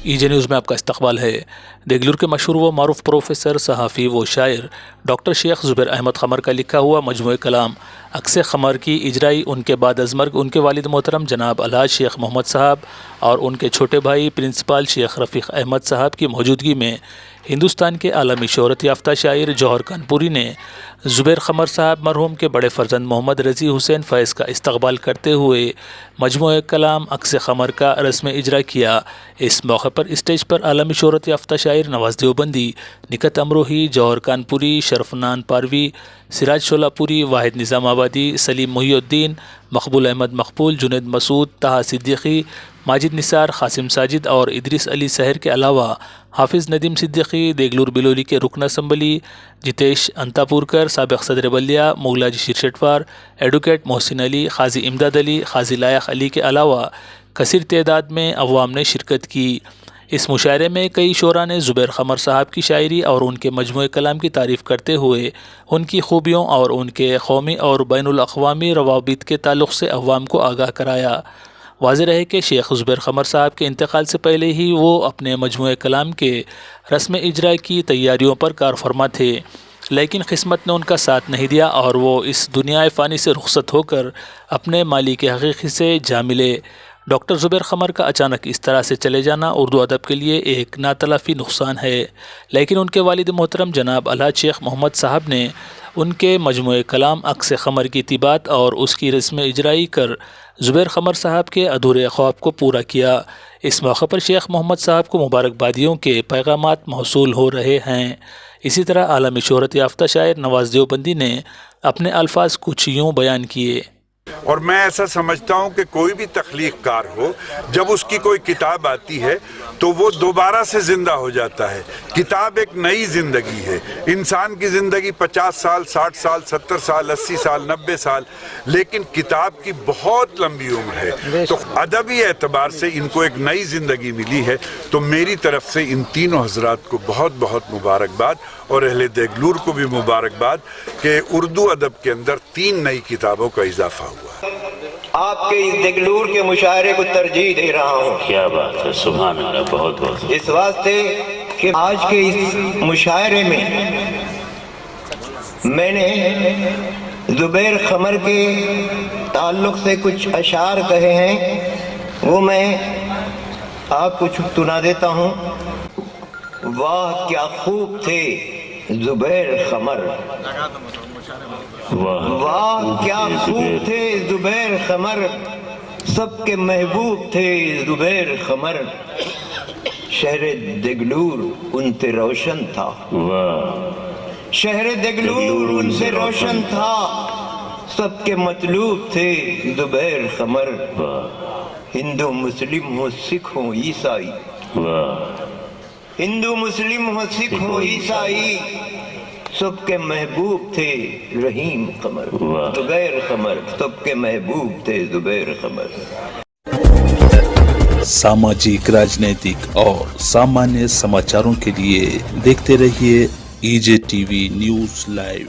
EJ news میں آپ کا استقبال ہے۔ دیگلور کے مشہور و معروف پروفیسر، صحافی و شاعر ڈاکٹر شیخ زبیر احمد قمر کا لکھا ہوا مجموعہ کلام عکس قمر کی اجرائی ان کے بعد از مرگ ان کے والد محترم جناب الحاج شیخ محمد صاحب اور ان کے چھوٹے بھائی پرنسپل شیخ رفیق احمد صاحب کی موجودگی میں ہندوستان کے عالمی شہرت یافتہ شاعر جوہر کانپوری نے زبیر قمر صاحب مرحوم کے بڑے فرزند محمد رضی حسین فیض کا استقبال کرتے ہوئے مجموعہ کلام عکس قمر کا رسم اجرا کیا۔ اس موقع پر اسٹیج پر عالمی شہرت یافتہ شاعر نواز دیوبندی، نکت امروہی، جوہر کانپوری، شرفنان پاروی، سراج شولاپوری، واحد نظام آبادی، سلیم محی الدین، مقبول احمد مقبول، جنید مسعود، طہا صدیقی، ماجد نثار، قاسم ساجد اور ادریس علی سحر کے علاوہ حافظ ندیم صدیقی، دیگلور بلولی کے رکن اسمبلی جتیش انتاپورکر، سابق صدر بلدیہ مغلاجی شیرشٹوار، ایڈوکیٹ محسن علی، قاضی امداد علی، قاضی لائق علی کے علاوہ کثیر تعداد میں عوام نے شرکت کی۔ اس مشاعرے میں کئی شعراء نے زبیر قمر صاحب کی شاعری اور ان کے مجموعہ کلام کی تعریف کرتے ہوئے ان کی خوبیوں اور ان کے قومی اور بین الاقوامی روابط کے تعلق سے عوام کو آگاہ کرایا۔ واضح رہے کہ شیخ زبیر قمر صاحب کے انتقال سے پہلے ہی وہ اپنے مجموعہ کلام کے رسم اجرا کی تیاریوں پر کار فرما تھے، لیکن قسمت نے ان کا ساتھ نہیں دیا اور وہ اس دنیا فانی سے رخصت ہو کر اپنے مالک حقیقی سے جا ملے۔ ڈاکٹر زبیر قمر کا اچانک اس طرح سے چلے جانا اردو ادب کے لیے ایک ناتلافی نقصان ہے، لیکن ان کے والد محترم جناب الحاج شیخ محمد صاحب نے ان کے مجموعہ کلام عکس قمر کی طباعت اور اس کی رسم اجرائی کر زبیر قمر صاحب کے ادھورے خواب کو پورا کیا۔ اس موقع پر شیخ محمد صاحب کو مبارکبادیوں کے پیغامات موصول ہو رہے ہیں۔ اسی طرح عالمی شہرت یافتہ شاعر نواز دیوبندی نے اپنے الفاظ کچھ یوں بیان کیے۔ اور میں ایسا سمجھتا ہوں کہ کوئی بھی تخلیق کار ہو، جب اس کی کوئی کتاب آتی ہے تو وہ دوبارہ سے زندہ ہو جاتا ہے۔ کتاب ایک نئی زندگی ہے۔ انسان کی زندگی 50 سال، 60 سال، 70 سال، 80 سال، 90 سال، لیکن کتاب کی بہت لمبی عمر ہے۔ تو ادبی اعتبار سے ان کو ایک نئی زندگی ملی ہے، تو میری طرف سے ان تینوں حضرات کو بہت بہت مبارکباد، اور اہل دیگلور کو بھی مبارکباد کہ اردو ادب کے اندر 3 نئی کتابوں کا اضافہ ہوا۔ آپ کے اس دیگلور کے مشاعرے کو ترجیح دے رہا ہوں۔ کیا بات ہے، سبحان اللہ، بہت بہت اس واسطے کہ آج کے اس مشاعرے میں میں نے زبیر قمر کے تعلق سے کچھ اشعار کہے ہیں، وہ میں آپ کو سنا دیتا ہوں۔ واہ کیا خوب تھے زبیر قمر، واہ کیا خوب تھے زبیر قمر، سب کے محبوب تھے زبیر قمر، شہر دیگلور ان سے روشن تھا، شہر دیگلور ان سے روشن تھا، سب کے مطلوب تھے زبیر قمر، ہندو مسلم ہو سکھ ہو عیسائی، ہندو مسلم ہو سکھ ہو عیسائی، سب کے محبوب تھے رحیم قمر، زبیر قمر، سب کے محبوب تھے زبیر قمر۔ ساماجک، راجنیتک اور سامانیہ سماچاروں کے لیے دیکھتے رہیے EJ TV نیوز لائیو۔